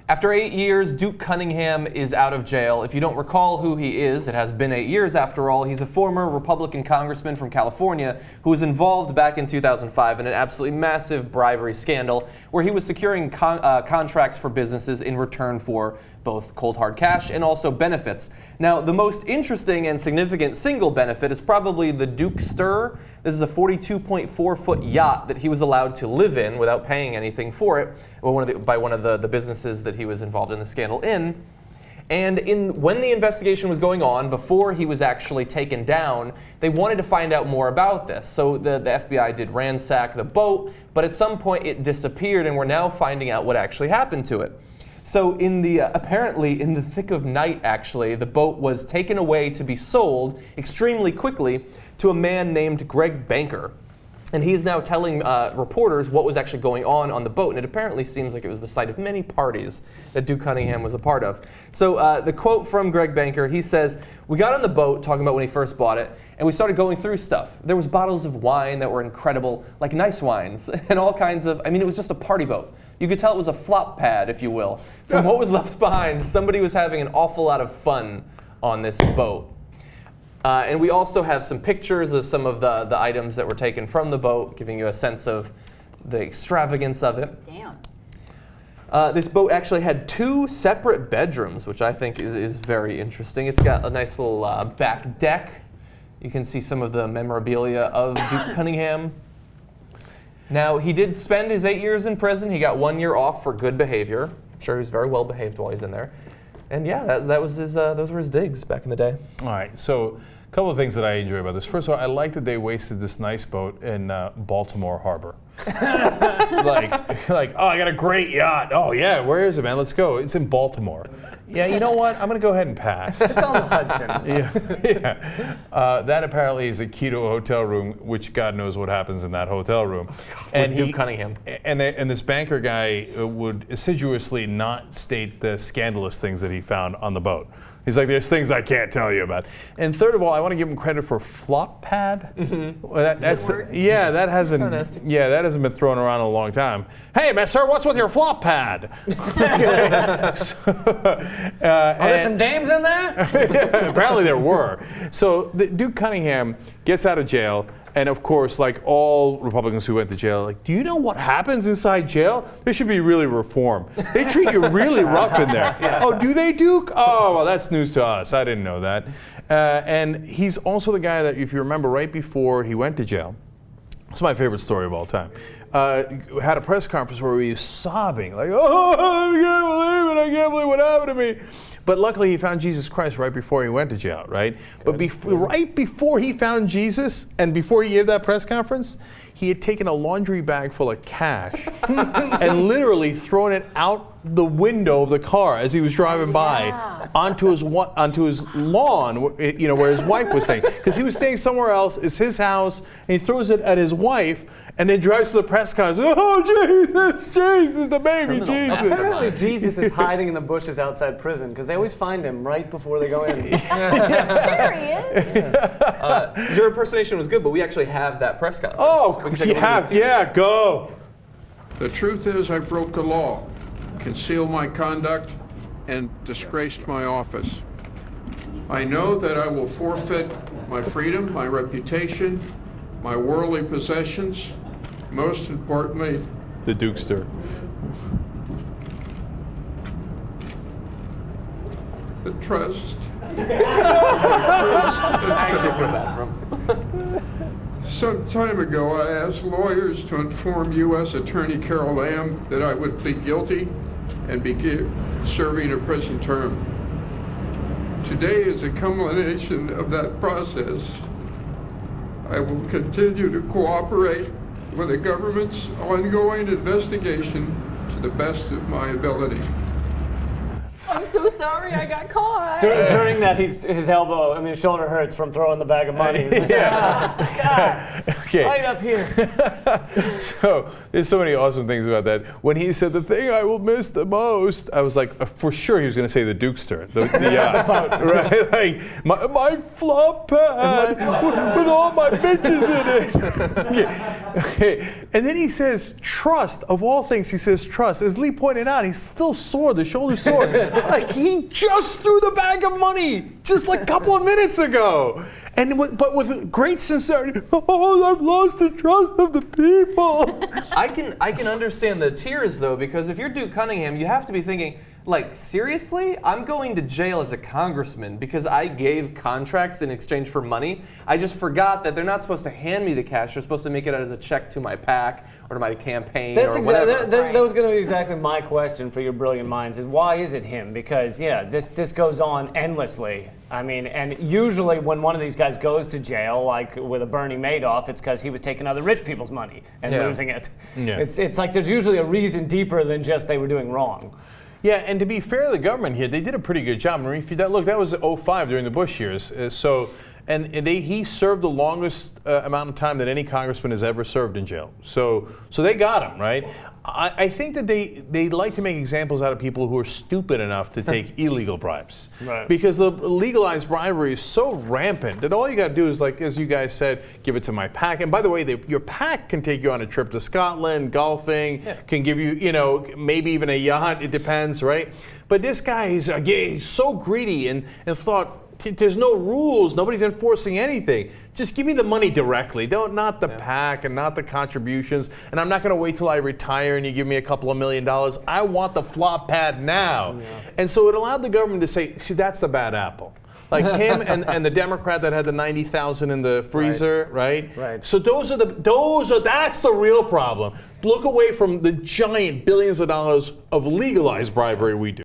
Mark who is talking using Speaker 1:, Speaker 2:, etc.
Speaker 1: After 8 years, Duke Cunningham is out of jail. If you don't recall who he is, it has been 8 years after all. He's a former Republican congressman from California who was involved back in 2005 in an absolutely massive bribery scandal where he was securing contracts for businesses in return for both cold hard cash and also benefits. Now, the most interesting and significant single benefit is probably the Dukester. This is a 42.4-foot yacht that he was allowed to live in without paying anything for it by one of the businesses that he was involved in the scandal in. And when the investigation was going on, before he was actually taken down, they wanted to find out more about this. So the FBI did ransack the boat, but at some point it disappeared, and we're now finding out what actually happened to it. So apparently in the thick of night, actually, the boat was taken away to be sold extremely quickly to a man named Greg Banker. And he's now telling reporters what was actually going on the boat. And it apparently seems like it was the site of many parties that Duke Cunningham was a part of. So the quote from Greg Banker, he says, "We got on the boat," talking about when he first bought it, "and we started going through stuff. There was bottles of wine that were incredible, like nice wines, and all kinds of, it was just a party boat. You could tell it was a flop pad, if you will. From what was left behind, somebody was having an awful lot of fun on this boat." And we also have some pictures of some of the items that were taken from the boat, giving you a sense of the extravagance of it.
Speaker 2: Damn.
Speaker 1: This boat actually had 2 separate bedrooms, which I think is very interesting. It's got a nice little back deck. You can see some of the memorabilia of Duke Cunningham. Now, he did spend his 8 years in prison. He got 1 year off for good behavior. I'm sure he was very well behaved while he's in there. And yeah, that was his. Those were his digs back in the day.
Speaker 3: All right, so a couple of things that I enjoy about this. First of all, I like that they wasted this nice boat in Baltimore Harbor. like, oh, I got a great yacht. Oh yeah, where is it, man? Let's go. It's in Baltimore. Yeah, you know what? I'm gonna go ahead and pass.
Speaker 4: It's on the Hudson.
Speaker 3: Yeah. That apparently is a key to a hotel room, which God knows what happens in that hotel room.
Speaker 1: And Duke Cunningham.
Speaker 3: And this banker guy would assiduously not state the scandalous things that he found on the boat. He's like, there's things I can't tell you about. And third of all, I want to give him credit for flop pad.
Speaker 1: Mm-hmm.
Speaker 3: Well, that hasn't been thrown around in a long time. Hey, mister, what's with your flop pad?
Speaker 4: Are there some dames in there?
Speaker 3: Yeah, apparently there were. So Duke Cunningham gets out of jail. And of course, like all Republicans who went to jail, like, do you know what happens inside jail? There should be really reform. They treat you really rough in there. Yeah. Oh, do they, Duke? Oh, well, that's news to us. I didn't know that. And he's also the guy that, if you remember, right before he went to jail, it's my favorite story of all time, had a press conference where he was sobbing, like, oh, I can't believe what happened to me. But luckily, he found Jesus Christ right before he went to jail, right? Good. But right before he found Jesus and before he gave that press conference, he had taken a laundry bag full of cash and literally thrown it out the window of the car as he was driving by onto his lawn, where his wife was staying. Because he was staying somewhere else, it's his house, and he throws it at his wife, and then drives to the press conference. Oh, Jesus, the baby, Jesus.
Speaker 4: Apparently Jesus is hiding in the bushes outside prison because they always find him right before they go in.
Speaker 2: There he is.
Speaker 1: Your impersonation was good, but we actually have that press conference.
Speaker 3: Oh, yeah, go.
Speaker 5: The truth is I broke the law, concealed my conduct, and disgraced my office. I know that I will forfeit my freedom, my reputation, my worldly possessions, most importantly,
Speaker 3: the Dukester.
Speaker 5: The trust.
Speaker 1: I actually feel bad for him.
Speaker 5: Some time ago, I asked lawyers to inform U.S. Attorney Carol Lamb that I would plead guilty and begin serving a prison term. Today is a culmination of that process. I will continue to cooperate with the government's ongoing investigation to the best of my ability.
Speaker 2: I'm so sorry I got caught.
Speaker 4: During that, his elbow, I mean, his shoulder hurts from throwing the bag of money. He's like,
Speaker 3: Yeah.
Speaker 4: God,
Speaker 3: Okay.
Speaker 4: right up here.
Speaker 3: So there's so many awesome things about that. When he said the thing I will miss the most, I was like, for sure he was going to say the Dukester, the yacht, right? Like my flop pad with all my bitches in it. Okay. And then he says trust. Of all things, he says trust. As Lee pointed out, he's still sore. The shoulder's sore. Like he just threw the bag of money just like a couple of minutes ago. But with great sincerity, oh, I've lost the trust of the people.
Speaker 1: I can understand the tears though, because if you're Duke Cunningham, you have to be thinking, like, seriously? I'm going to jail as a congressman because I gave contracts in exchange for money. I just forgot that they're not supposed to hand me the cash. They're supposed to make it out as a check to my PAC or to my campaign
Speaker 4: That's
Speaker 1: or whatever.
Speaker 4: that was going to be exactly my question for your brilliant minds: is why is it him? Because this goes on endlessly. I mean, and usually when one of these guys goes to jail, like with a Bernie Madoff, it's because he was taking other rich people's money and losing it.
Speaker 3: Yeah.
Speaker 4: It's like there's usually a reason deeper than just they were doing wrong.
Speaker 3: Yeah, and to be fair to the government here, they did a pretty good job. I mean, that was 2005 during the Bush years. He served the longest amount of time that any congressman has ever served in jail. So they got him, right? I think that they like to make examples out of people who are stupid enough to take illegal bribes.
Speaker 4: Right.
Speaker 3: Because the legalized bribery is so rampant that all you got to do is, like, as you guys said, give it to my PAC. And by the way, your PAC can take you on a trip to Scotland, golfing, can give you, maybe even a yacht. It depends, right? But this guy, he's so greedy and thought, there's no rules. Nobody's enforcing anything. Just give me the money directly. Not the PAC and not the contributions. And I'm not going to wait till I retire and you give me a couple of $1 million. I want the flop pad now. Yeah. And so it allowed the government to say, see, that's the bad apple. Like him and the Democrat that had the 90,000 in the freezer, right?
Speaker 4: Right.
Speaker 3: So that's the real problem. Look away from the giant billions of dollars of legalized bribery we do.